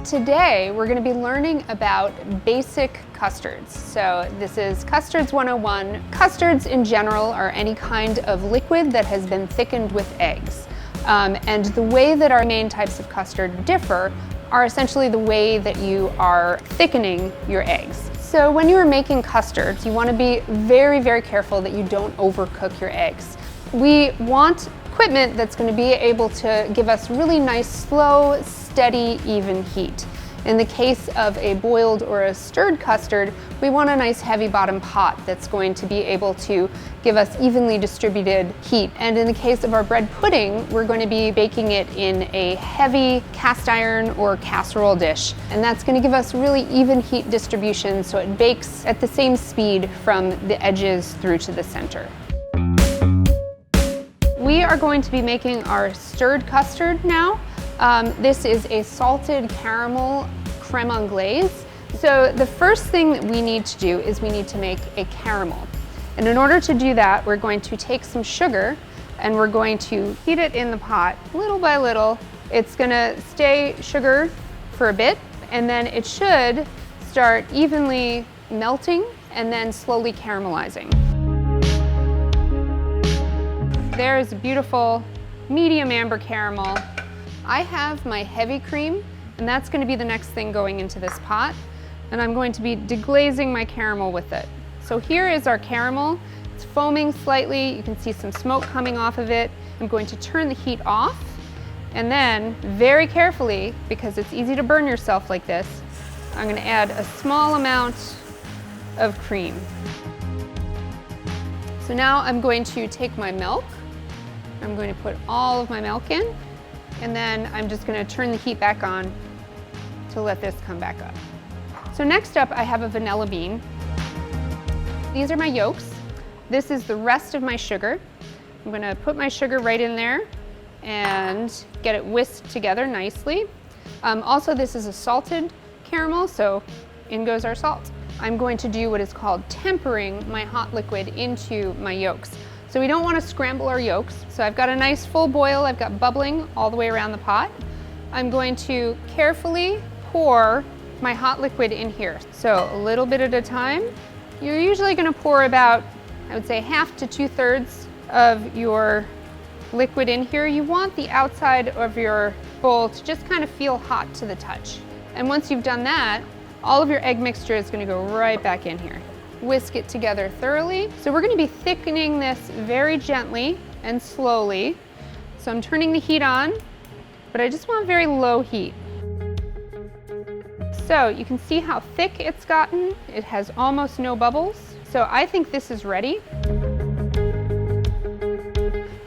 Today, we're going to be learning about basic custards. So this is Custards 101. Custards in general are any kind of liquid that has been thickened with eggs. And the way that our main types of custard differ are essentially the way that you are thickening your eggs. So when you are making custards, you want to be very, very careful that you don't overcook your eggs. We want equipment that's going to be able to give us really nice, slow, steady, even heat. In the case of a boiled or a stirred custard, we want a nice heavy bottom pot that's going to be able to give us evenly distributed heat. And in the case of our bread pudding, we're going to be baking it in a heavy cast iron or casserole dish. And that's going to give us really even heat distribution so it bakes at the same speed from the edges through to the center. We are going to be making our stirred custard now. This is a salted caramel creme anglaise. So the first thing that we need to do is we need to make a caramel. And in order to do that, we're going to take some sugar and we're going to heat it in the pot little by little. It's gonna stay sugar for a bit, and then it should start evenly melting and then slowly caramelizing. There's a beautiful medium amber caramel. I have my heavy cream, and that's going to be the next thing going into this pot. And I'm going to be deglazing my caramel with it. So here is our caramel. It's foaming slightly. You can see some smoke coming off of it. I'm going to turn the heat off, and then very carefully, because it's easy to burn yourself like this, I'm going to add a small amount of cream. So now I'm going to take my milk. I'm going to put all of my milk in, and then I'm just going to turn the heat back on to let this come back up. So next up, I have a vanilla bean. These are my yolks. This is the rest of my sugar. I'm going to put my sugar right in there and get it whisked together nicely. Also, this is a salted caramel, so in goes our salt. I'm going to do what is called tempering my hot liquid into my yolks. So we don't want to scramble our yolks. So I've got a nice full boil. I've got bubbling all the way around the pot. I'm going to carefully pour my hot liquid in here. So a little bit at a time. You're usually going to pour about, I would say, half to 2/3 of your liquid in here. You want the outside of your bowl to just kind of feel hot to the touch. And once you've done that, all of your egg mixture is going to go right back in here. Whisk it together thoroughly. So we're going to be thickening this very gently and slowly. So I'm turning the heat on, but I just want very low heat. So you can see how thick it's gotten. It has almost no bubbles. So I think this is ready.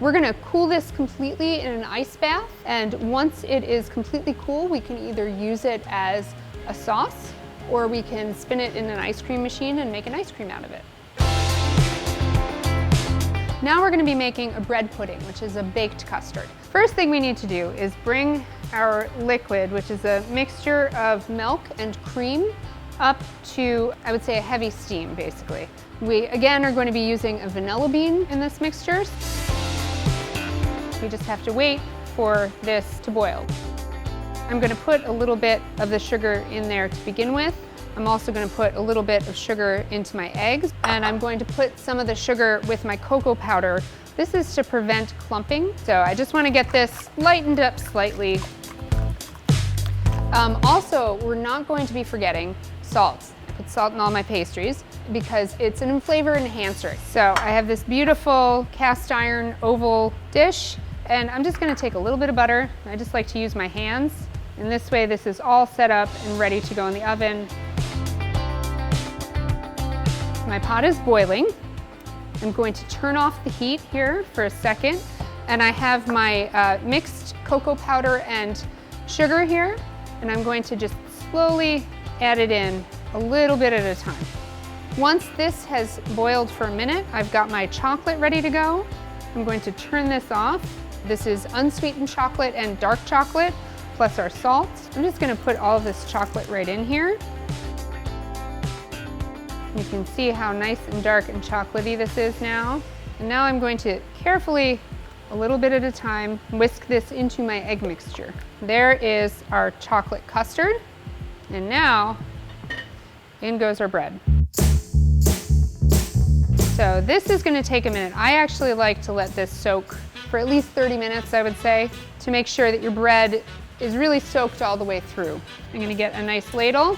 We're going to cool this completely in an ice bath, and once it is completely cool, we can either use it as a sauce, or we can spin it in an ice cream machine and make an ice cream out of it. Now we're going to be making a bread pudding, which is a baked custard. First thing we need to do is bring our liquid, which is a mixture of milk and cream, up to, I would say, a heavy steam, basically. We, again, are going to be using a vanilla bean in this mixture. We just have to wait for this to boil. I'm going to put a little bit of the sugar in there to begin with. I'm also going to put a little bit of sugar into my eggs, and I'm going to put some of the sugar with my cocoa powder. This is to prevent clumping, so I just want to get this lightened up slightly. Also, we're not going to be forgetting salt. I put salt in all my pastries because it's an flavor enhancer. So I have this beautiful cast iron oval dish, and I'm just going to take a little bit of butter. I just like to use my hands. And this way, this is all set up and ready to go in the oven. My pot is boiling. I'm going to turn off the heat here for a second. And I have my mixed cocoa powder and sugar here. And I'm going to just slowly add it in a little bit at a time. Once this has boiled for a minute, I've got my chocolate ready to go. I'm going to turn this off. This is unsweetened chocolate and dark chocolate, plus our salt. I'm just going to put all of this chocolate right in here. You can see how nice and dark and chocolatey this is now. And now I'm going to carefully a little bit at a time, whisk this into my egg mixture. There is our chocolate custard. And now, in goes our bread. So this is going to take a minute. I actually like to let this soak for at least 30 minutes, I would say, to make sure that your bread is really soaked all the way through. I'm going to get a nice ladle.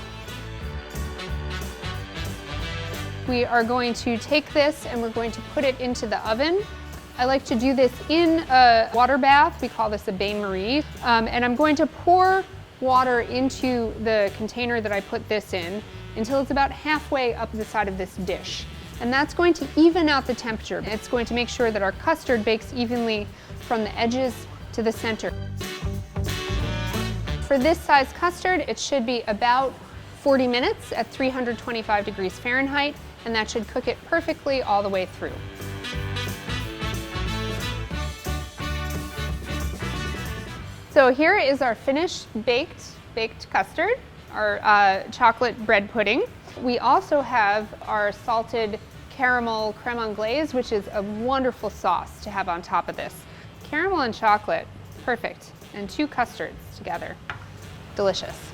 We are going to take this and we're going to put it into the oven. I like to do this in a water bath. We call this a bain-marie. And I'm going to pour water into the container that I put this in until it's about halfway up the side of this dish. And that's going to even out the temperature. It's going to make sure that our custard bakes evenly from the edges to the center. For this size custard, it should be about 40 minutes at 325 degrees Fahrenheit, and that should cook it perfectly all the way through. So here is our finished baked custard, our chocolate bread pudding. We also have our salted caramel creme anglaise, which is a wonderful sauce to have on top of this. Caramel and chocolate, perfect, and 2 custards together, delicious.